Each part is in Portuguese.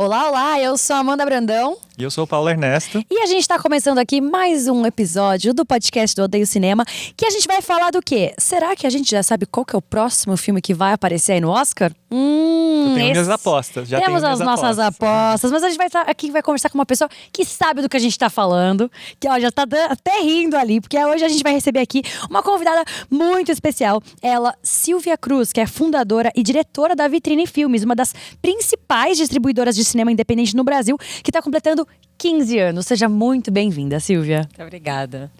Olá, olá, eu sou a Amanda Brandão. E eu sou o Paulo Ernesto. E a gente está começando aqui mais um episódio do podcast do Odeio Cinema, que a gente vai falar do quê? Será que a gente já sabe qual que é o próximo filme que vai aparecer aí no Oscar? Eu tenho minhas apostas, já Temos tenho as minhas nossas apostas, mas a gente vai estar aqui, vai conversar com uma pessoa que sabe do que a gente está falando, que ó, já tá até rindo ali, porque hoje a gente vai receber aqui uma convidada muito especial. Ela, Silvia Cruz, que é fundadora e diretora da Vitrine Filmes, uma das principais distribuidoras de cinema independente no Brasil, que está completando 15 anos. Seja muito bem-vinda, Silvia. Muito obrigada.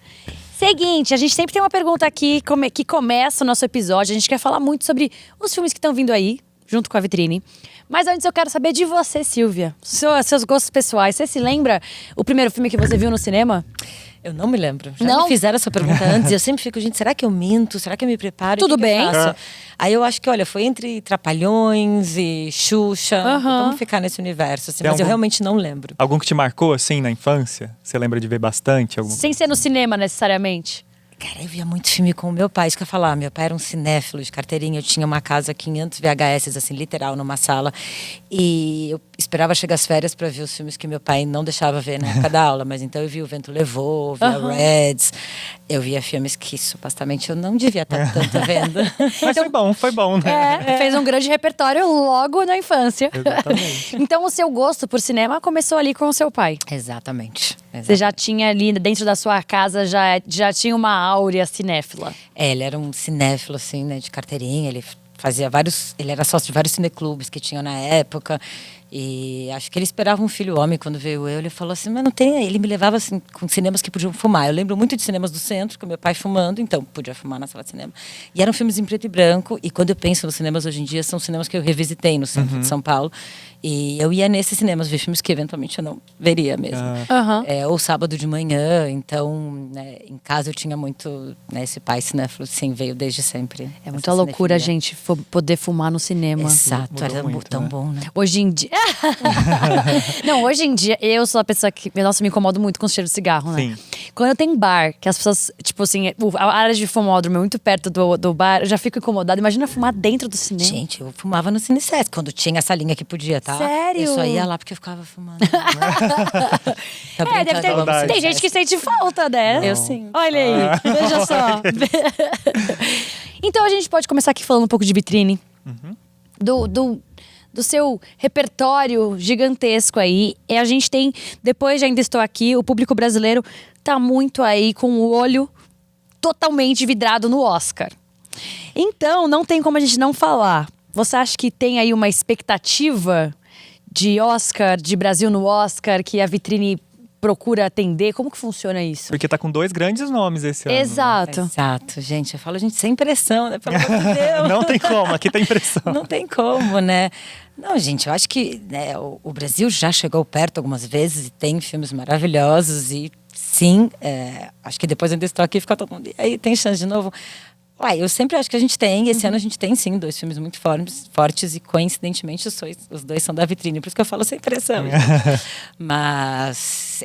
Seguinte, a gente sempre tem uma pergunta aqui que começa o nosso episódio. A gente quer falar muito sobre os filmes que estão vindo aí, junto com a Vitrine. Mas antes eu quero saber de você, Silvia. Seus gostos pessoais. Você se lembra o primeiro filme que você viu no cinema? Eu não me lembro. Já Não? me fizeram essa pergunta antes e eu sempre fico, gente, será que eu minto? Será que eu me preparo? Tudo O que que eu bem. faço? Aí eu acho que, olha, foi entre Trapalhões e Xuxa. Vamos ficar nesse universo, assim, mas eu realmente não lembro. Algum que te marcou, assim, na infância? Você lembra de ver bastante? Sem ser no cinema, necessariamente. Cara, eu via muito filme com o meu pai, isso que eu ia falar. Meu pai era um cinéfilo de carteirinha. Eu tinha uma casa, 500 VHS, assim, literal, numa sala. E eu esperava chegar as férias para ver os filmes que meu pai não deixava ver na época da aula. Mas então eu via O Vento Levou, via Reds. Eu via filmes que supostamente eu não devia estar tanto vendo. Mas foi bom, né? Fez um grande repertório logo na infância. Exatamente. Então o seu gosto por cinema começou ali com o seu pai. Exatamente. Você já tinha ali dentro da sua casa, já tinha uma áurea cinéfila. Ele era um cinéfilo, assim, né, de carteirinha. Ele era sócio de vários cineclubes que tinham na época. E acho que ele esperava um filho homem quando veio eu. Ele falou assim, mas não tem... Ele me levava, assim, com cinemas que podiam fumar. Eu lembro muito de cinemas do centro, com meu pai fumando. Então, podia fumar na sala de cinema. E eram filmes em preto e branco. E quando eu penso nos cinemas hoje em dia, são cinemas que eu revisitei no centro de São Paulo. E eu ia nesses cinemas ver filmes que eventualmente eu não veria mesmo. Ou sábado de manhã. Então, né, em casa eu tinha muito... Né, esse pai cinéfilo, sim, veio desde sempre. É muita loucura a gente poder fumar no cinema. Exato, era muito, tão né? bom, né? Hoje em dia... Não, hoje em dia, eu sou a pessoa que... Nossa, me incomodo muito com o cheiro de cigarro, né? Sim. Quando eu tenho bar, que as pessoas... Tipo assim, a área de fumódromo é muito perto do bar, eu já fico incomodada. Imagina fumar dentro do cinema. Gente, eu fumava no Cine Sesc, quando tinha essa linha que podia, tá? Sério? Eu só ia lá porque eu ficava fumando. Deve ter... Saudade. Tem gente que sente falta, né? Eu sim. Olha aí, veja só. Então a gente pode começar aqui falando um pouco de Vitrine. Do seu repertório gigantesco aí. E a gente tem, depois de Ainda Estou Aqui, o público brasileiro tá muito aí com o olho totalmente vidrado no Oscar. Então, não tem como a gente não falar. Você acha que tem aí uma expectativa de Oscar, de Brasil no Oscar, que a Vitrine procura atender? Como que funciona isso? Porque tá com 2 grandes nomes esse ano. Né? Exato. Exato, gente. Eu falo, gente, sem pressão, né? Pelo amor de Deus. Não tem como, aqui tem pressão. Não tem como, né? Não, gente, eu acho que né, o Brasil já chegou perto algumas vezes e tem filmes maravilhosos e sim, acho que depois Ainda Estou Aqui, fica todo mundo... E aí tem chance de novo... Uai, eu sempre acho que a gente tem, esse ano a gente tem sim 2 filmes muito fortes e coincidentemente os dois são da Vitrine, por isso que eu falo sem pressão. Mas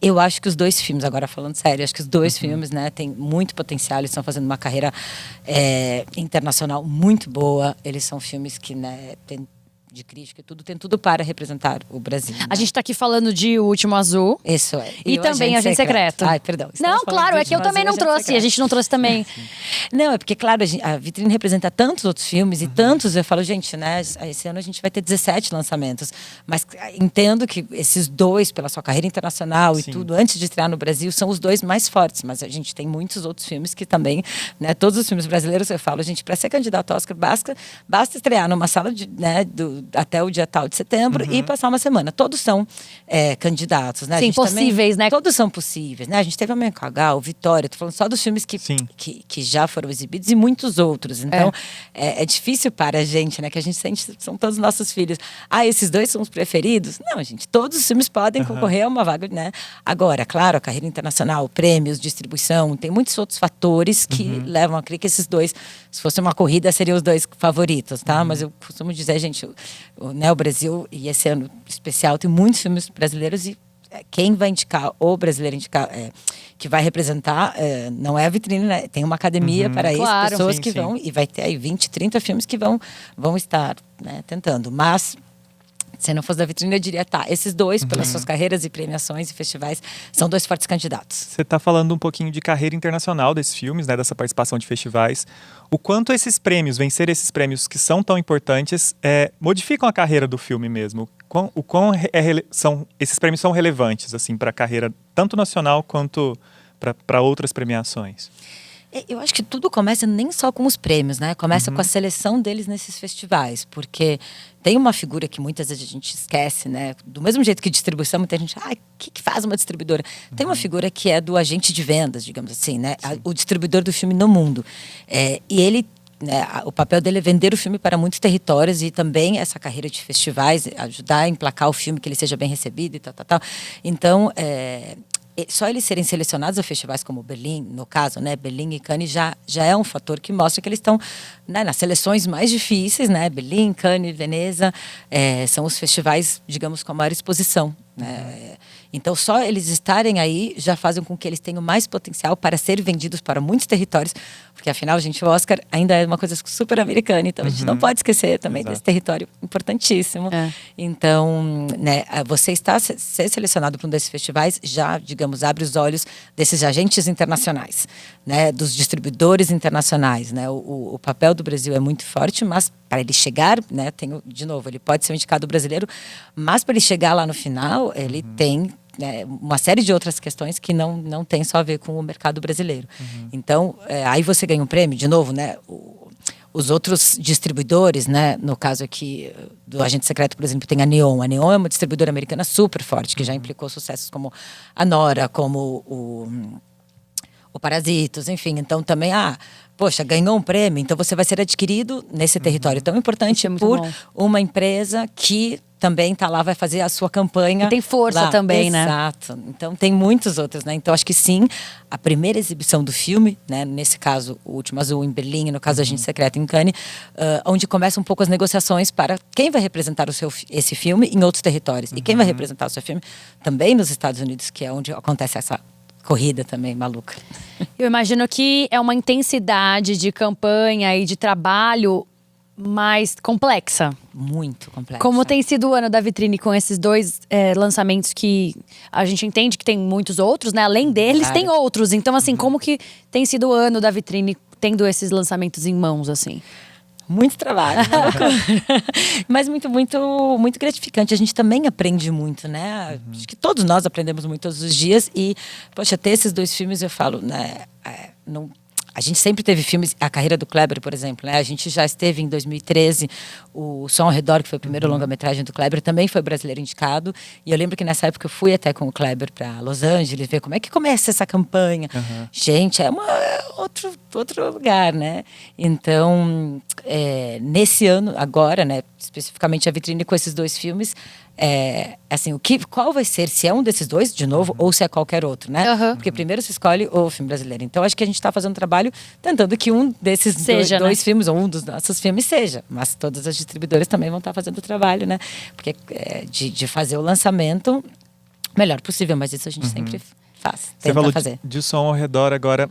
eu acho que os 2 filmes, agora falando sério, acho que os 2 filmes, né, têm muito potencial, eles estão fazendo uma carreira internacional muito boa, eles são filmes que, né, de crítica e tudo, tem tudo para representar o Brasil. Né? A gente tá aqui falando de O Último Azul. Isso é. E também Agente Secreto. Ai, perdão. Não, claro, é que eu também não trouxe, a gente não trouxe também. Não, é porque, claro, a Vitrine representa tantos outros filmes e tantos, eu falo, gente, né, esse ano a gente vai ter 17 lançamentos, mas entendo que esses 2, pela sua carreira internacional e tudo, antes de estrear no Brasil, são os 2 mais fortes, mas a gente tem muitos outros filmes que também, né, todos os filmes brasileiros, eu falo, gente, para ser candidato ao Oscar, basta estrear numa sala até o dia tal de setembro e passar uma semana. Todos são candidatos, né? Sim, possíveis, né? Todos são possíveis, né? A gente teve a Mencagal, o Vitória, tô falando só dos filmes que já foram exibidos e muitos outros. Então, é difícil para a gente, né? Que a gente sente, são todos nossos filhos. Ah, esses 2 são os preferidos? Não, gente, todos os filmes podem concorrer a uma vaga, né? Agora, claro, a carreira internacional, prêmios, distribuição, tem muitos outros fatores que levam a crer que esses 2, se fosse uma corrida, seriam os 2 favoritos, tá? Mas eu costumo dizer, gente, o Brasil, e esse ano especial, tem muitos filmes brasileiros e quem vai indicar, o brasileiro indicar, que vai representar, não é a Vitrine, né? Tem uma academia para isso, claro, pessoas sim, que vão, e vai ter aí 20, 30 filmes que vão estar, né, tentando. Mas Se não fosse da vitrine, eu diria, tá, esses dois, pelas suas carreiras e premiações e festivais, são dois fortes candidatos. Você está falando um pouquinho de carreira internacional desses filmes, né, dessa participação de festivais. O quanto esses prêmios, vencer esses prêmios que são tão importantes, modificam a carreira do filme mesmo? O quão esses prêmios são relevantes assim, para a carreira tanto nacional quanto para outras premiações? Eu acho que tudo começa nem só com os prêmios, né? Começa com a seleção deles nesses festivais, porque tem uma figura que muitas vezes a gente esquece, né? Do mesmo jeito que distribuição, muita gente, o que faz uma distribuidora? Tem uma figura que é do agente de vendas, digamos assim, né? O distribuidor do filme no mundo. E ele, né, o papel dele é vender o filme para muitos territórios e também essa carreira de festivais, ajudar a emplacar o filme, que ele seja bem recebido e tal. Então, só eles serem selecionados a festivais como Berlim, no caso, né, Berlim e Cannes, já é um fator que mostra que eles estão, né, nas seleções mais difíceis, né, Berlim, Cannes, Veneza, são os festivais, digamos, com a maior exposição, né? Então, só eles estarem aí já fazem com que eles tenham mais potencial para serem vendidos para muitos territórios, porque afinal, gente, o Oscar ainda é uma coisa super americana, então a gente não pode esquecer também desse território importantíssimo. Então, né, você ser selecionado para um desses festivais já, digamos, abre os olhos desses agentes internacionais, né, dos distribuidores internacionais, né? O papel do Brasil é muito forte, mas para ele chegar, né, de novo, ele pode ser um indicado brasileiro, mas para ele chegar lá no final, ele tem uma série de outras questões que não tem só a ver com o mercado brasileiro. Então, aí você ganha um prêmio, de novo, né? Os outros distribuidores, né? No caso aqui do Agente Secreto, por exemplo, tem a Neon. A Neon é uma distribuidora americana super forte, que já implicou sucessos como a Nora, como o Parasitos, enfim. Então, também, poxa, ganhou um prêmio, então você vai ser adquirido nesse território tão importante por uma empresa que também está lá, vai fazer a sua campanha. E tem força lá. também, né? Exato. Então, tem muitos outros, né? Então, acho que sim, a primeira exibição do filme, né? Nesse caso, O Último Azul em Berlim, no caso, Agente Secreto em Cannes, onde começam um pouco as negociações para quem vai representar esse filme em outros territórios. E quem vai representar o seu filme também nos Estados Unidos, que é onde acontece essa corrida também maluca. Eu imagino que é uma intensidade de campanha e de trabalho mais complexa. Muito complexa. Como tem sido o ano da vitrine com esses dois lançamentos que a gente entende que tem muitos outros, né? Além deles, tem outros. Então, assim, como que tem sido o ano da vitrine tendo esses lançamentos em mãos, assim? Muito trabalho, mas muito gratificante. A gente também aprende muito, né? Acho que todos nós aprendemos muito todos os dias. E, poxa, ter esses dois filmes, eu falo, né? A gente sempre teve filmes, a carreira do Kleber, por exemplo, né? A gente já esteve em 2013, o Som ao Redor, que foi o primeiro longa-metragem do Kleber, também foi brasileiro indicado. E eu lembro que nessa época eu fui até com o Kleber para Los Angeles, ver como é que começa essa campanha. Gente, é outro lugar, né? Então, nesse ano, agora, né? Especificamente a vitrine com esses dois filmes, assim, qual vai ser, se é um desses dois, de novo, ou se é qualquer outro, né? Porque primeiro se escolhe o filme brasileiro. Então, acho que a gente está fazendo um trabalho tentando que um desses dois filmes, ou um dos nossos filmes, seja. Mas todas as distribuidoras também vão estar fazendo o trabalho, né? Porque de fazer o lançamento melhor possível, mas isso a gente sempre faz. Você falou de Som ao Redor agora.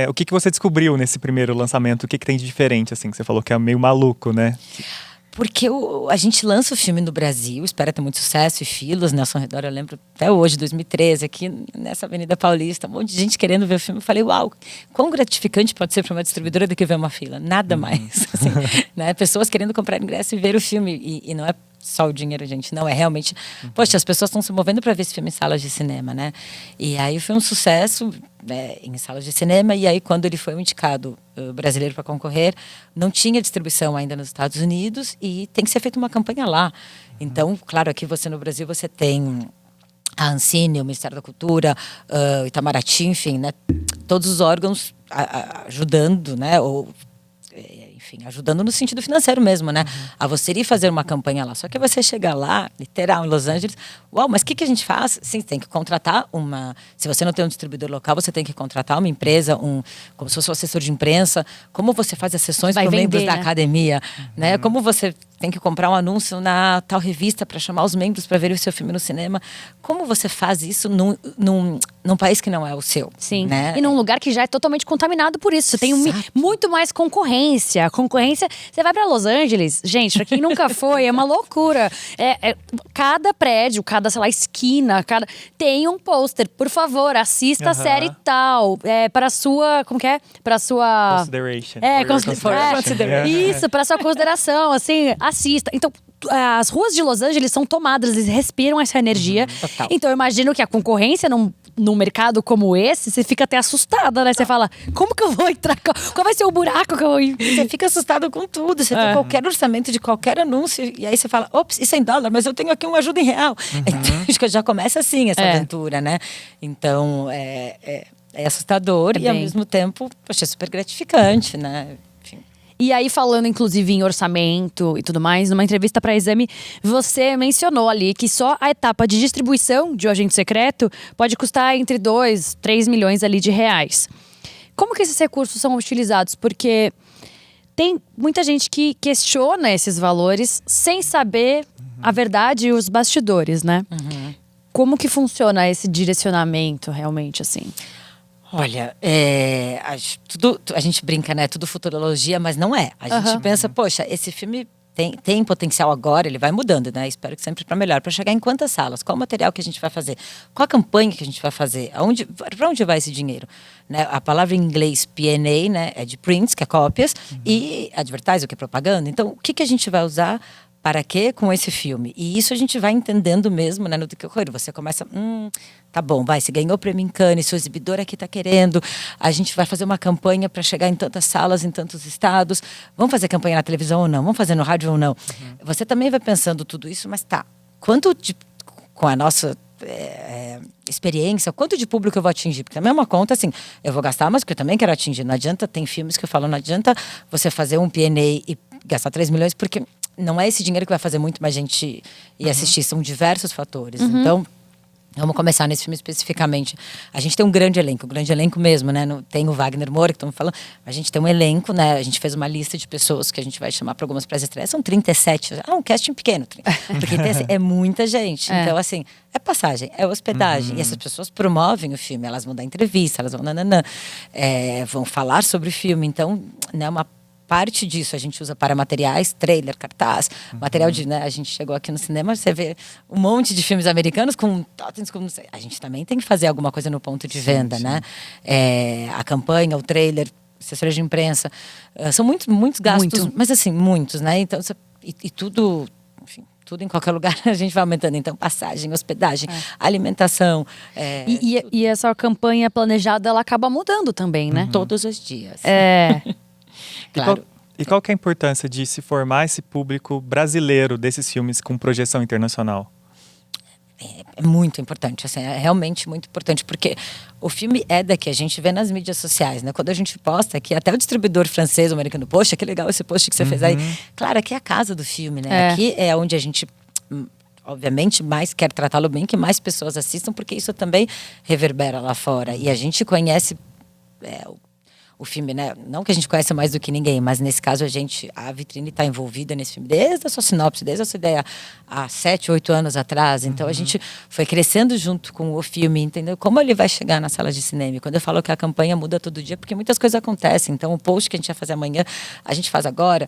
O que você descobriu nesse primeiro lançamento? O que tem de diferente, assim, que você falou que é meio maluco, né? Porque a gente lança o filme no Brasil, espera ter muito sucesso e filas, né? Som ao Redor, eu lembro até hoje, 2013, aqui nessa Avenida Paulista, um monte de gente querendo ver o filme. Eu falei, uau, quão gratificante pode ser para uma distribuidora do que ver uma fila? Nada mais. Assim, né? Pessoas querendo comprar ingresso e ver o filme. E não é só o dinheiro, gente, não, é realmente... Poxa, as pessoas estão se movendo para ver esse filme em salas de cinema, né? E aí foi um sucesso, né, em salas de cinema, e aí quando ele foi um indicado brasileiro para concorrer, não tinha distribuição ainda nos Estados Unidos e tem que ser feita uma campanha lá. Então, claro, aqui no Brasil você tem a Ancine, o Ministério da Cultura, o Itamaraty, enfim, né, todos os órgãos ajudando, né, ou... enfim, ajudando no sentido financeiro mesmo, né? A você ir fazer uma campanha lá. Só que você chegar lá, literal, em Los Angeles, uau, mas o que a gente faz? Sim, tem que contratar se você não tem um distribuidor local, você tem que contratar uma empresa, como se fosse um assessor de imprensa. Como você faz as sessões para membros da academia, né? Como você tem que comprar um anúncio na tal revista para chamar os membros para ver o seu filme no cinema. Como você faz isso num país que não é o seu. Sim. Né? E num lugar que já é totalmente contaminado por isso. Você tem muito mais concorrência. Concorrência. Você vai pra Los Angeles, gente, pra quem nunca foi, é uma loucura. Cada prédio, cada, sei lá, esquina, tem um pôster. Por favor, assista a série tal. Pra sua. Como que é? Pra sua. Consideration. Isso, pra sua consideração, assim, assista. Então, as ruas de Los Angeles são tomadas, eles respiram essa energia. Total. Então, eu imagino que a concorrência num mercado como esse, você fica até assustada, né? Você fala, como que eu vou entrar? Qual vai ser o buraco que eu vou ir? Você fica assustado com tudo. Você tem qualquer orçamento de qualquer anúncio. E aí você fala, ops, isso é em dólar, mas eu tenho aqui uma ajuda em real. Então, acho que já começa assim essa aventura, né? Então, é assustador e ao mesmo tempo, poxa, é super gratificante, né? Enfim. E aí, falando inclusive em orçamento e tudo mais, numa entrevista para Exame, você mencionou ali que só a etapa de distribuição de O Agente Secreto pode custar entre 2, 3 milhões ali de reais. Como que esses recursos são utilizados? Porque tem muita gente que questiona esses valores sem saber a verdade e os bastidores, né? Como que funciona esse direcionamento realmente, assim? Olha, a gente brinca, né? Tudo futurologia, mas não é. A gente pensa, poxa, esse filme tem potencial agora, ele vai mudando, né? Espero que sempre para melhor. Para chegar em quantas salas? Qual o material que a gente vai fazer? Qual a campanha que a gente vai fazer? Para onde vai esse dinheiro? Né? A palavra em inglês P&A, né, é de prints, que é cópias, e advertising, que é propaganda. Então, o que a gente vai usar? Para quê com esse filme? E isso a gente vai entendendo mesmo, né, no decorrer. Você começa, tá bom, você ganhou o prêmio em Cannes, seu exibidor aqui está querendo, a gente vai fazer uma campanha para chegar em tantas salas, em tantos estados, vamos fazer campanha na televisão ou não, vamos fazer no rádio ou não. Você também vai pensando tudo isso, mas com a nossa experiência, quanto de público eu vou atingir? Porque também é uma conta assim, eu vou gastar, mas que eu também quero atingir. Não adianta, tem filmes que eu falo, não adianta você fazer um P&A e gastar 3 milhões, porque não é esse dinheiro que vai fazer muito mais gente ir assistir, são diversos fatores. Então, vamos começar nesse filme especificamente. A gente tem um grande elenco mesmo, né? Tem o Wagner Moura, que estamos falando. A gente tem um elenco, né? A gente fez uma lista de pessoas que a gente vai chamar para algumas pré-estreias. São 37. Um casting pequeno. Porque é muita gente. Então, assim, é passagem, é hospedagem. E essas pessoas promovem o filme. Elas vão dar entrevista, elas vão vão falar sobre o filme. Então, né, uma parte disso a gente usa para materiais, trailer, cartaz, material de, né, a gente chegou aqui no cinema, você vê um monte de filmes americanos com totens, como não sei, a gente também tem que fazer alguma coisa no ponto de venda, né? A campanha, o trailer, assessoria de imprensa, são muitos gastos, mas assim, muitos, né? Então, e tudo, enfim, tudo em qualquer lugar a gente vai aumentando. Então, passagem, hospedagem, alimentação. E essa campanha planejada, ela acaba mudando também, né? Todos os dias. Claro. E qual que é a importância de se formar esse público brasileiro desses filmes com projeção internacional? É muito importante, assim, é realmente muito importante, porque o filme é daqui, a gente vê nas mídias sociais, né? Quando a gente posta aqui, até o distribuidor francês, o americano, poxa, que legal esse post que você fez aí. Claro, aqui é a casa do filme, né? Aqui é onde a gente, obviamente, mais quer tratá-lo bem, que mais pessoas assistam, porque isso também reverbera lá fora. E a gente conhece o filme, né? Não que a gente conheça mais do que ninguém, mas nesse caso a Vitrine está envolvida nesse filme desde a sua sinopse, desde a sua ideia há 7, 8 anos atrás. Então a gente foi crescendo junto com o filme, entendeu? Como ele vai chegar nas salas de cinema. E quando eu falo que a campanha muda todo dia, porque muitas coisas acontecem. Então o post que a gente vai fazer amanhã, a gente faz agora.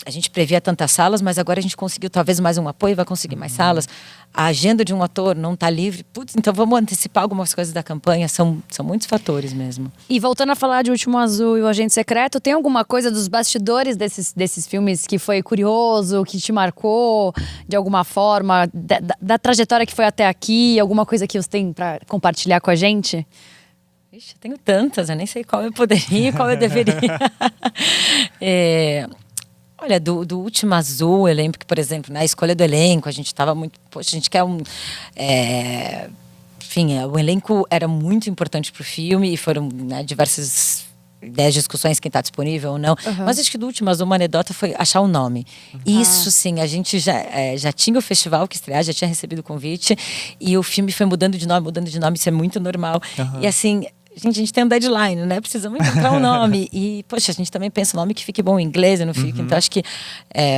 A gente previa tantas salas, mas agora a gente conseguiu talvez mais um apoio, vai conseguir mais salas. A agenda de um ator não está livre. Putz, então vamos antecipar algumas coisas da campanha. São muitos fatores mesmo. E voltando a falar de Último Azul e O Agente Secreto, tem alguma coisa dos bastidores desses filmes que foi curioso, que te marcou de alguma forma, da trajetória que foi até aqui? Alguma coisa que você tem para compartilhar com a gente? Ixi, eu tenho tantas, eu nem sei qual eu poderia e qual eu deveria. Olha, do Último Azul, eu lembro que, por exemplo, na escolha do elenco, a gente estava muito... Poxa, a gente quer enfim, o elenco era muito importante para o filme e foram, né, diversas ideias, discussões, quem está disponível ou não. Mas acho que do Último Azul, uma anedota foi achar o nome. Isso, sim, a gente já tinha o festival que estrear, já tinha recebido o convite e o filme foi mudando de nome, isso é muito normal. E assim... a gente tem um deadline, né? Precisamos encontrar um nome. E, poxa, a gente também pensa um nome que fique bom em inglês e não fique. Então, acho que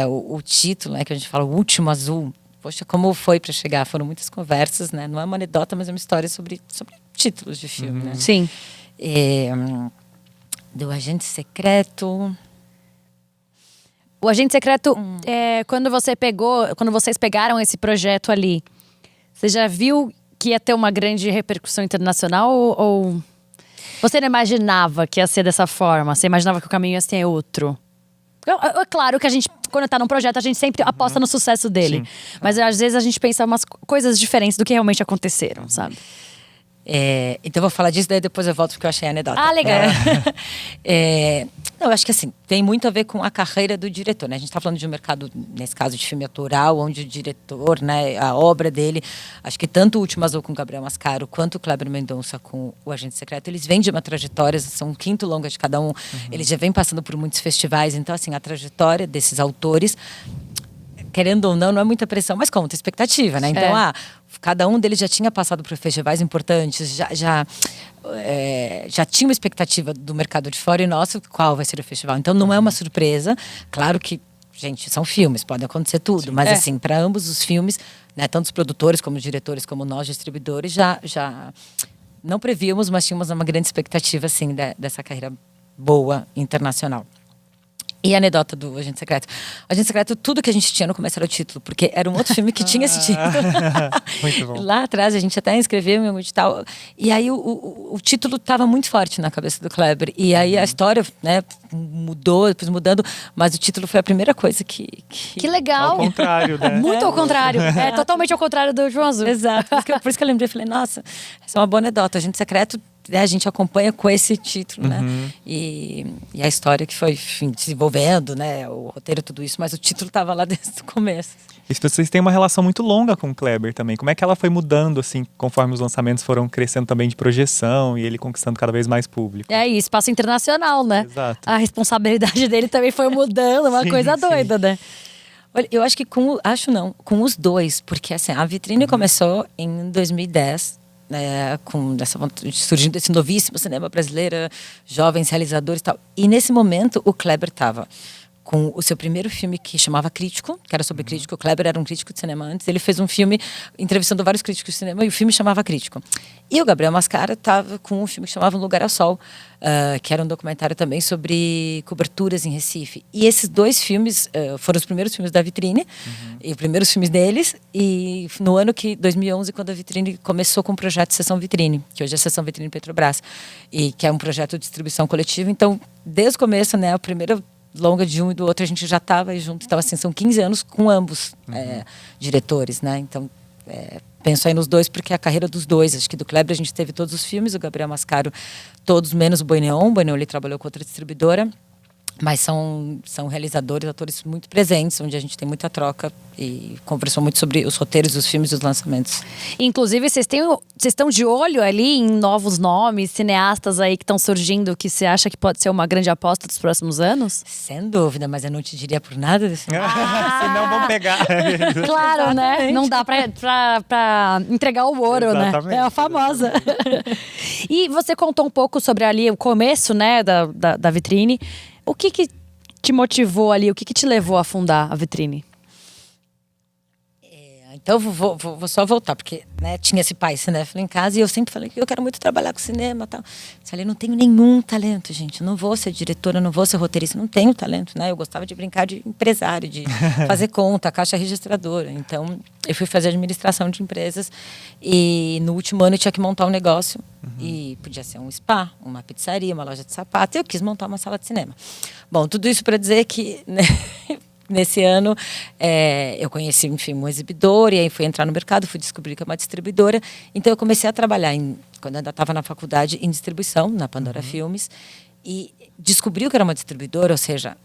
o título, né, que a gente fala, O Último Azul, poxa, como foi para chegar? Foram muitas conversas, né? Não é uma anedota, mas é uma história sobre títulos de filme, né? Sim. Do Agente Secreto. O Agente Secreto, quando vocês pegaram esse projeto ali, você já viu que ia ter uma grande repercussão internacional ou você não imaginava que ia ser dessa forma? Você imaginava que o caminho ia ser outro? É claro que a gente, quando tá num projeto, a gente sempre aposta no sucesso dele. Sim. Mas às vezes a gente pensa umas coisas diferentes do que realmente aconteceram, sabe? Então eu vou falar disso, daí depois eu volto porque eu achei a anedota. Ah, legal. Não, eu acho que assim, tem muito a ver com a carreira do diretor, né? A gente está falando de um mercado, nesse caso, de filme autoral, onde o diretor, né, a obra dele, acho que tanto o Último Azul com Gabriel Mascaro, quanto o Kleber Mendonça com o Agente Secreto, eles vêm de uma trajetória, são 5º longa de cada um, eles já vêm passando por muitos festivais, então assim, a trajetória desses autores, querendo ou não é muita pressão, mas conta expectativa, né? Então, cada um deles já tinha passado por festivais importantes, já tinha uma expectativa do mercado de fora e nosso, qual vai ser o festival. Então, não é uma surpresa. Claro que, gente, são filmes, pode acontecer tudo. Sim. Mas, assim, para ambos os filmes, né, tanto os produtores como os diretores, como nós, distribuidores, já não prevíamos, mas tínhamos uma grande expectativa, assim, dessa carreira boa, internacional. E a anedota do Agente Secreto. O Agente Secreto, tudo que a gente tinha no começo era o título, porque era um outro filme que tinha esse título. Muito bom. Lá atrás, a gente até escreveu em um edital. E aí o título estava muito forte na cabeça do Kleber. E aí a história, né, mudou, depois mudando, mas o título foi a primeira coisa que... Que legal! Ao contrário, né? Muito ao contrário. É totalmente ao contrário do João Azul. Exato. Por isso que eu lembrei, falei, nossa, essa é uma boa anedota. Agente Secreto, a gente acompanha com esse título, né? E a história que foi, enfim, desenvolvendo, né? O roteiro, tudo isso, mas o título estava lá desde o começo. E vocês têm uma relação muito longa com o Kleber também. Como é que ela foi mudando, assim, conforme os lançamentos foram crescendo também de projeção e ele conquistando cada vez mais público? E espaço internacional, né? Exato. A responsabilidade dele também foi mudando, uma coisa doida, né? Olha, eu acho que com os dois, porque assim, a Vitrine começou em 2010, surgindo esse novíssimo cinema brasileiro, jovens realizadores e tal. E nesse momento o Kleber estava com o seu primeiro filme que chamava Crítico, que era sobre crítico. O Kleber era um crítico de cinema antes. Ele fez um filme entrevistando vários críticos de cinema e o filme chamava Crítico. E o Gabriel Mascaro estava com um filme que chamava Um Lugar ao Sol, que era um documentário também sobre coberturas em Recife. E esses dois filmes foram os primeiros filmes da Vitrine, e os primeiros filmes deles. E no ano 2011, quando a Vitrine começou com o projeto Sessão Vitrine, que hoje é Sessão Vitrine Petrobras, e que é um projeto de distribuição coletiva. Então, desde o começo, né, a primeira longa de um e do outro, a gente já estava junto. Então, assim, são 15 anos com ambos diretores, né? Então, penso aí nos dois, porque a carreira dos dois, acho que do Kleber a gente teve todos os filmes, o Gabriel Mascaro todos, menos o Boi Neon. O Boi Neon ele trabalhou com outra distribuidora, mas são realizadores, atores muito presentes, onde a gente tem muita troca e conversou muito sobre os roteiros dos filmes e os lançamentos. Inclusive, vocês estão de olho ali em novos nomes, cineastas aí que estão surgindo, que você acha que pode ser uma grande aposta dos próximos anos? Sem dúvida, mas eu não te diria por nada desse senão vão pegar. Claro, né? Não dá pra entregar o ouro, exatamente, né? É a famosa. E você contou um pouco sobre ali o começo, né, da Vitrine. O que te motivou ali? O que te levou a fundar a Vitrine? Então, vou só voltar, porque né, tinha esse pai cinéfilo em casa e eu sempre falei que eu quero muito trabalhar com cinema e tal. Eu falei, não tenho nenhum talento, gente. Eu não vou ser diretora, eu não vou ser roteirista, não tenho talento, né? Eu gostava de brincar de empresário, de fazer conta, caixa registradora. Então, eu fui fazer administração de empresas e no último ano eu tinha que montar um negócio. E podia ser um spa, uma pizzaria, uma loja de sapato. E eu quis montar uma sala de cinema. Bom, tudo isso para dizer que... Né, nesse ano, eu conheci, enfim, um exibidor, e aí fui entrar no mercado, fui descobrir que é uma distribuidora. Então, eu comecei a trabalhar, quando eu ainda estava na faculdade, em distribuição, na Pandora Filmes, e descobri que era uma distribuidora, ou seja,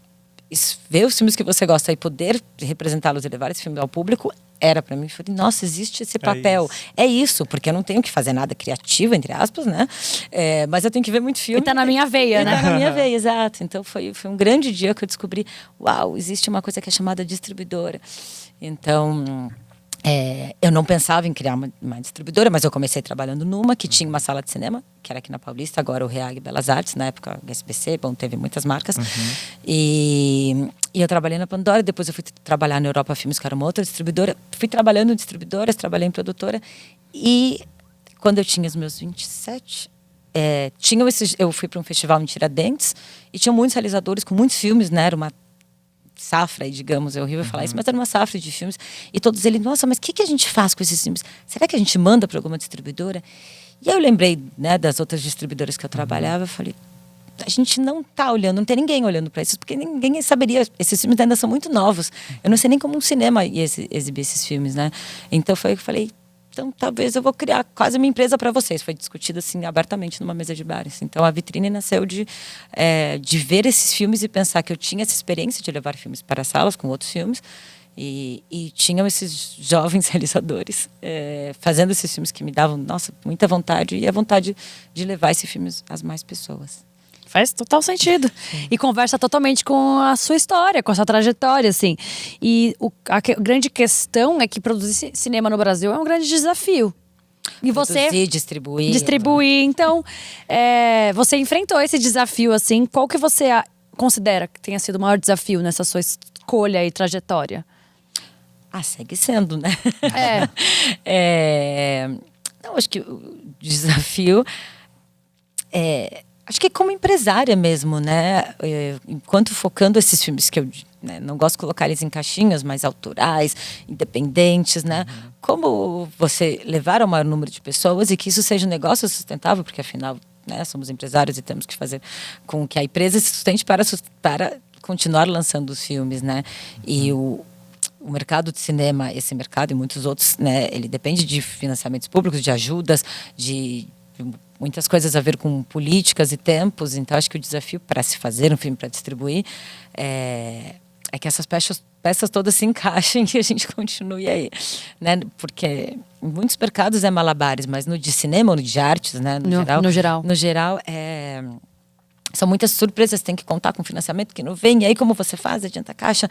ver os filmes que você gosta e poder representá-los e levar esse filme ao público, era para mim. Falei, nossa, existe esse papel. É isso, porque eu não tenho que fazer nada criativo, entre aspas, né? Mas eu tenho que ver muito filme. E tá na minha veia, né? Tá na minha veia, exato. Então foi um grande dia que eu descobri, uau, existe uma coisa que é chamada distribuidora. Então, eu não pensava em criar uma distribuidora, mas eu comecei trabalhando numa que tinha uma sala de cinema, que era aqui na Paulista, agora o Reag Belas Artes, na época SBC, bom, teve muitas marcas. E eu trabalhei na Pandora, depois eu fui trabalhar na Europa Filmes, que era uma outra distribuidora. Fui trabalhando em distribuidoras, trabalhei em produtora. E quando eu tinha os meus 27, eu fui para um festival em Tiradentes e tinha muitos realizadores com muitos filmes, né? Era uma safra, digamos, é horrível falar isso, mas era uma safra de filmes, e todos eles, nossa, mas o que a gente faz com esses filmes? Será que a gente manda para alguma distribuidora? E aí eu lembrei, né, das outras distribuidoras que eu trabalhava, eu falei, a gente não está olhando, não tem ninguém olhando para isso, porque ninguém saberia, esses filmes ainda são muito novos, eu não sei nem como um cinema ia exibir esses filmes, né? Então foi eu que falei, então talvez eu vou criar quase uma empresa para vocês. Foi discutido assim abertamente numa mesa de bares. Então a Vitrine nasceu de ver esses filmes e pensar que eu tinha essa experiência de levar filmes para salas com outros filmes e tinham esses jovens realizadores fazendo esses filmes que me davam, nossa, muita vontade e a vontade de levar esses filmes às mais pessoas. Faz total sentido. E conversa totalmente com a sua história, com a sua trajetória, assim. E a grande questão é que produzir cinema no Brasil é um grande desafio. E produzir, distribuir. Distribuir. Então, você enfrentou esse desafio, assim. Qual que você considera que tenha sido o maior desafio nessa sua escolha e trajetória? Segue sendo, né? Não, acho que o desafio acho que como empresária mesmo, né? Enquanto focando esses filmes que eu não gosto de colocar eles em caixinhas, mas autorais, independentes, né? Como você levar ao maior número de pessoas e que isso seja um negócio sustentável, porque afinal, né, somos empresários e temos que fazer com que a empresa se sustente para continuar lançando os filmes, né? E o mercado de cinema, esse mercado e muitos outros, né? Ele depende de financiamentos públicos, de ajudas, de muitas coisas a ver com políticas e tempos. Então acho que o desafio para se fazer um filme, para distribuir, é que essas peças todas se encaixem e a gente continue aí, né? Porque em muitos mercados é malabares, mas no de cinema ou no de artes, né? No geral são muitas surpresas, tem que contar com financiamento que não vem, e aí como você faz, adianta a caixa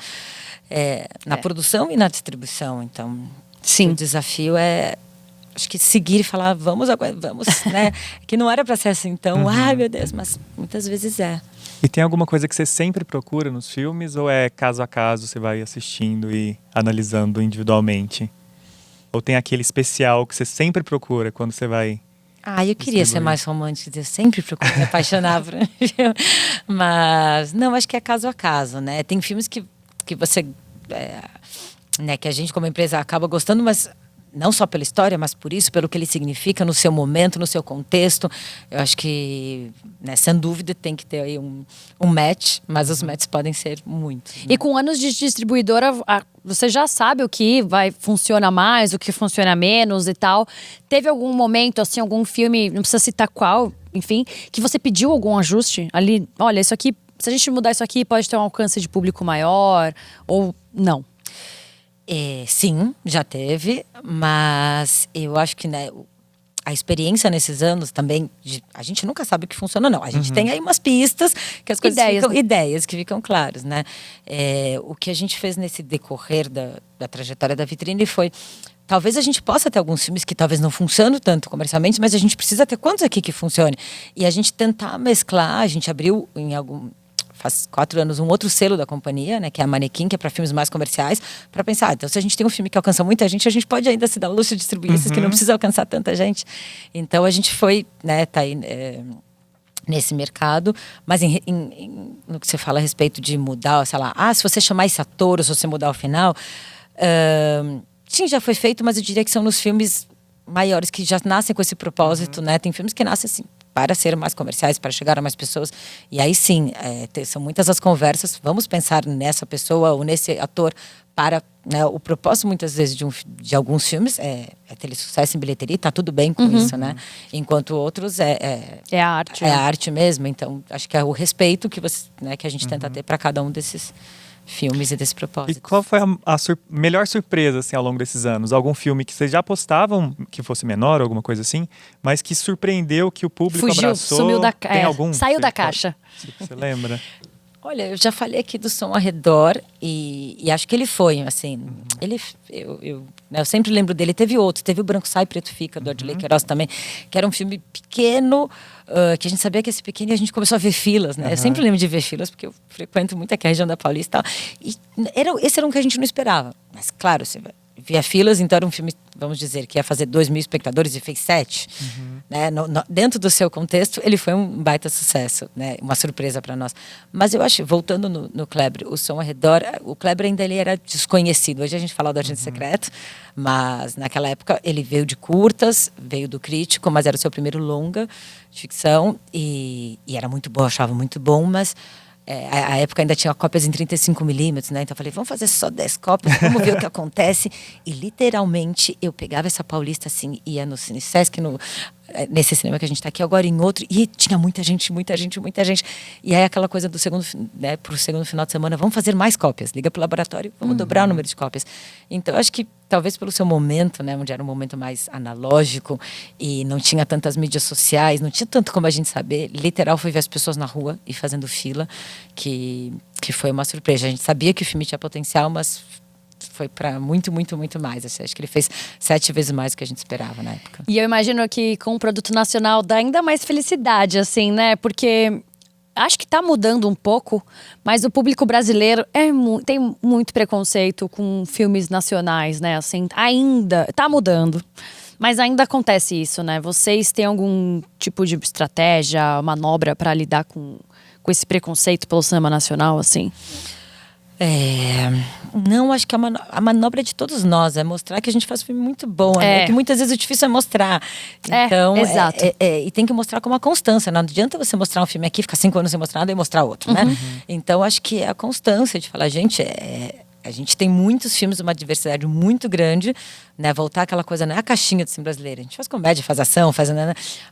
na produção e na distribuição. Então sim, o desafio acho que seguir e falar, vamos, né? Que não era para ser assim, então, ai meu Deus, mas muitas vezes é. E tem alguma coisa que você sempre procura nos filmes, ou é caso a caso, você vai assistindo e analisando individualmente? Ou tem aquele especial que você sempre procura quando você vai... Eu queria ser mais romântica, eu sempre procuro me apaixonar por um filme. Mas, não, acho que é caso a caso, né? Tem filmes que você, né, que a gente como empresa acaba gostando, mas não só pela história, mas por isso, pelo que ele significa no seu momento, no seu contexto. Eu acho que, né, sem dúvida, tem que ter aí um match, mas os matches podem ser muitos. Né? E com anos de distribuidora, você já sabe o que funciona mais, o que funciona menos e tal. Teve algum momento, assim, algum filme, não precisa citar qual, enfim, que você pediu algum ajuste ali? Olha, isso aqui, se a gente mudar isso aqui, pode ter um alcance de público maior, ou não? Sim, já teve, mas eu acho que, né, a experiência nesses anos também, a gente nunca sabe o que funciona, não. A gente tem aí umas pistas que as coisas ideias que ficam claras, né? O que a gente fez nesse decorrer da trajetória da Vitrine foi, talvez a gente possa ter alguns filmes que talvez não funcionem tanto comercialmente, mas a gente precisa ter quantos aqui que funcionem? E a gente tentar mesclar, a gente abriu faz 4 anos, um outro selo da companhia, né, que é a Manequim, que é para filmes mais comerciais, para pensar, então se a gente tem um filme que alcança muita gente, a gente pode ainda se dar o luxo de distribuir esses que não precisa alcançar tanta gente. Então a gente foi, né, tá aí nesse mercado, mas no que você fala a respeito de mudar, sei lá, se você chamar esse ator ou se você mudar o final, sim, já foi feito, mas eu diria que são nos filmes maiores que já nascem com esse propósito, né? Tem filmes que nascem assim, para ser mais comerciais, para chegar a mais pessoas. E aí sim, são muitas as conversas. Vamos pensar nessa pessoa ou nesse ator para, né, o propósito muitas vezes de alguns filmes é ter sucesso em bilheteria, tá tudo bem com isso, né? Enquanto outros é a arte. É a arte mesmo. Então, acho que é o respeito que que a gente tenta ter para cada um desses filmes e desse propósito. E qual foi a melhor surpresa, assim, ao longo desses anos? Algum filme que vocês já apostavam que fosse menor, alguma coisa assim, mas que surpreendeu, que o público abraçou? Sumiu Tem algum? Saiu da caixa. Você lembra? Olha, eu já falei aqui do Som ao Redor e acho que ele foi, assim, eu sempre lembro dele. Teve outros, teve o Branco Sai, Preto Fica, do Adley Queiroz também, que era um filme pequeno, que a gente sabia que esse pequeno e a gente começou a ver filas, né? Eu sempre lembro de ver filas, porque eu frequento muito aqui a região da Paulista e tal. Esse era um que a gente não esperava. Mas, claro, você via filas, então era um filme, vamos dizer, que ia fazer 2.000 espectadores e fez 7. Né? Dentro do seu contexto, ele foi um baita sucesso, né? Uma surpresa para nós. Mas eu acho, voltando no Kleber, o Som ao Redor, o Kleber ainda ele era desconhecido. Hoje a gente fala do Agente Secreto, mas naquela época ele veio de curtas, veio do crítico, mas era o seu primeiro longa de ficção e era muito bom, eu achava muito bom, mas a época ainda tinha cópias em 35mm, né? Então eu falei, vamos fazer só 10 cópias, vamos ver o que acontece. E literalmente eu pegava essa Paulista assim, ia no Cine Sesc, nesse cinema que a gente está aqui agora, em outro, e tinha muita gente. E aí aquela coisa do segundo, né, pro segundo final de semana, vamos fazer mais cópias, liga pro laboratório, vamos dobrar o número de cópias. Então acho que talvez pelo seu momento, né, onde era um momento mais analógico e não tinha tantas mídias sociais, não tinha tanto como a gente saber, literal foi ver as pessoas na rua e fazendo fila, que foi uma surpresa. A gente sabia que o filme tinha potencial, mas foi para muito mais. Assim, acho que ele fez 7 vezes mais do que a gente esperava na época. E eu imagino que com o produto nacional dá ainda mais felicidade, assim, né? Porque acho que tá mudando um pouco, mas o público brasileiro tem muito preconceito com filmes nacionais, né? Assim, ainda tá mudando. Mas ainda acontece isso, né? Vocês têm algum tipo de estratégia, manobra para lidar com esse preconceito pelo cinema nacional, assim? Não, acho que a manobra de todos nós é mostrar que a gente faz um filme muito bom, né? Que muitas vezes o difícil é mostrar. Então, exato. E tem que mostrar com uma constância. Não adianta você mostrar um filme aqui, ficar 5 anos sem mostrar nada e mostrar outro, né? Então, acho que é a constância de falar, gente, a gente tem muitos filmes, uma diversidade muito grande, né? Voltar àquela coisa, não é a caixinha do cinema brasileiro. A gente faz comédia, faz ação,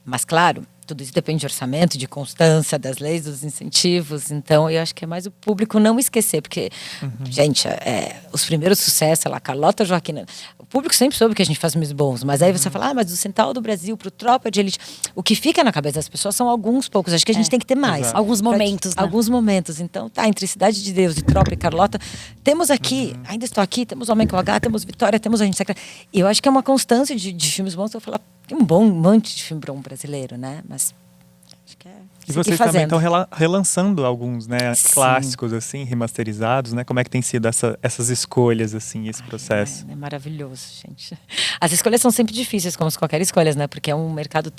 mas claro, tudo isso depende de orçamento, de constância, das leis, dos incentivos. Então, eu acho que é mais o público não esquecer, porque, gente, os primeiros sucessos, lá, Carlota, Joaquina, o público sempre soube que a gente faz filmes bons, mas aí você fala, mas do Central do Brasil pro Tropa de Elite, o que fica na cabeça das pessoas são alguns poucos, acho que a gente tem que ter mais. Exato. Alguns momentos, né? Alguns momentos. Então, entre Cidade de Deus e Tropa e Carlota, temos aqui, ainda estou aqui, temos Homem com H, temos Vitória, temos Agente Secreto. E eu acho que é uma constância de filmes bons, eu vou falar, tem um monte de filme bom brasileiro, né? Mas acho que e vocês também estão relançando alguns, né, clássicos, assim, remasterizados, né? Como é que tem sido essas escolhas, assim, esse processo? É maravilhoso, gente. As escolhas são sempre difíceis, como qualquer escolha, né? Porque é um mercado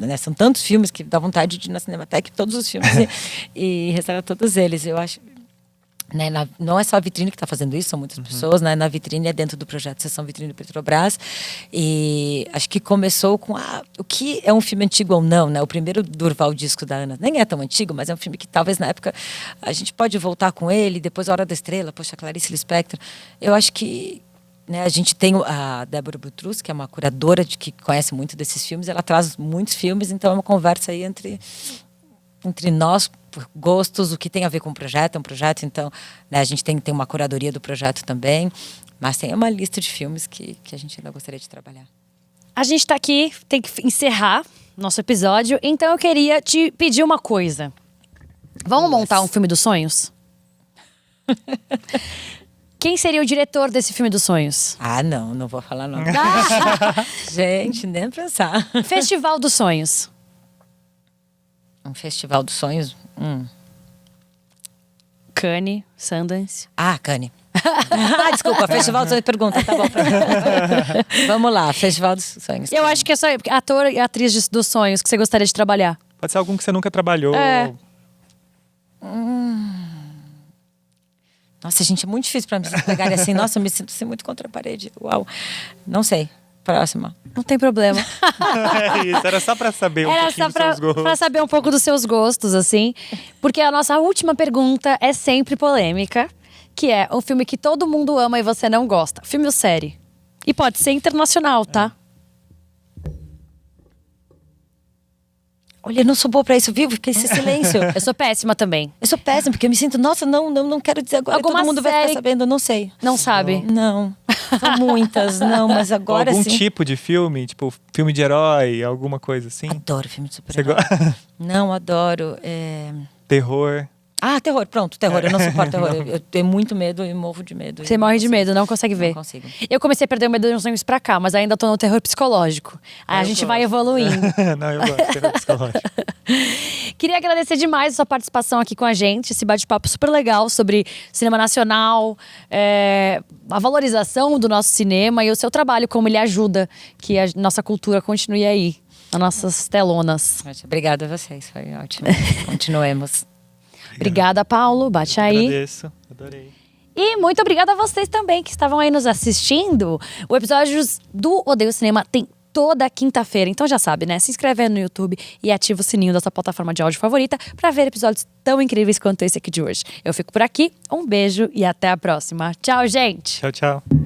né? São tantos filmes que dá vontade de ir na Cinemateca, todos os filmes e restaurar todos eles. Eu acho... Né, não é só a Vitrine que está fazendo isso, são muitas pessoas, né? Na Vitrine é dentro do projeto Sessão Vitrine do Petrobras e acho que começou com o que é um filme antigo ou não, né? O primeiro Durval Disco da Ana nem é tão antigo, mas é um filme que talvez na época a gente pode voltar com ele, depois A Hora da Estrela, poxa, Clarice Lispector. Eu acho que, né, a gente tem a Débora Butrus, que é uma curadora que conhece muito desses filmes, ela traz muitos filmes, então é uma conversa aí entre nós, por gostos, o que tem a ver com o projeto, é um projeto, então, né, a gente tem uma curadoria do projeto também, mas tem uma lista de filmes que a gente ainda gostaria de trabalhar. A gente está aqui, tem que encerrar nosso episódio, então eu queria te pedir uma coisa. Vamos montar um filme dos sonhos? Quem seria o diretor desse filme dos sonhos? Não vou falar não. Gente, nem pensar. Festival dos Sonhos. Um festival dos sonhos? Cannes, Sundance. Cannes. Desculpa, Festival dos Sonhos, pergunta, tá bom. Vamos lá, Festival dos Sonhos. Eu acho que é só ator e atriz dos sonhos que você gostaria de trabalhar. Pode ser algum que você nunca trabalhou. Nossa, gente, é muito difícil pra mim pegar assim. Nossa, eu me sinto assim muito contra a parede. Uau. Não sei. Próxima. Não tem problema. É isso, era só pra saber um pouquinho dos seus gostos. Pra saber um pouco dos seus gostos, assim. Porque a nossa última pergunta é sempre polêmica, que é um filme que todo mundo ama e você não gosta. Filme ou série? E pode ser internacional, tá? Olha, eu não sou boa pra isso, viu? Fiquei esse silêncio. Eu sou péssima também. Eu sou péssima, porque eu me sinto, nossa, não quero dizer agora. Alguma todo mundo vai série... ficar sabendo, eu não sei. Não sabe? Não. São muitas, não, mas agora algum sim. tipo de filme, tipo filme de herói, alguma coisa assim? Adoro filme de super-herói. Não, adoro. Terror. Ah, terror, pronto, terror. Eu não suporto terror. Eu tenho muito medo e morro de medo. Você morre de medo, não consegue ver? Não consigo. Eu comecei a perder o medo de uns anos pra cá, mas ainda tô no terror psicológico. Aí a gente vai evoluindo. Não, eu gosto de terror psicológico. Queria agradecer demais a sua participação aqui com a gente, esse bate-papo super legal sobre cinema nacional, a valorização do nosso cinema e o seu trabalho, como ele ajuda que a nossa cultura continue aí, nas nossas telonas. Obrigada a vocês, foi ótimo. Continuemos. Obrigada, Paulo. Bate aí. Agradeço, adorei. E muito obrigada a vocês também que estavam aí nos assistindo. O episódio do Odeio Cinema tem toda quinta-feira, então já sabe, né? Se inscreve aí no YouTube e ativa o sininho da sua plataforma de áudio favorita para ver episódios tão incríveis quanto esse aqui de hoje. Eu fico por aqui, um beijo e até a próxima. Tchau, gente! Tchau, tchau.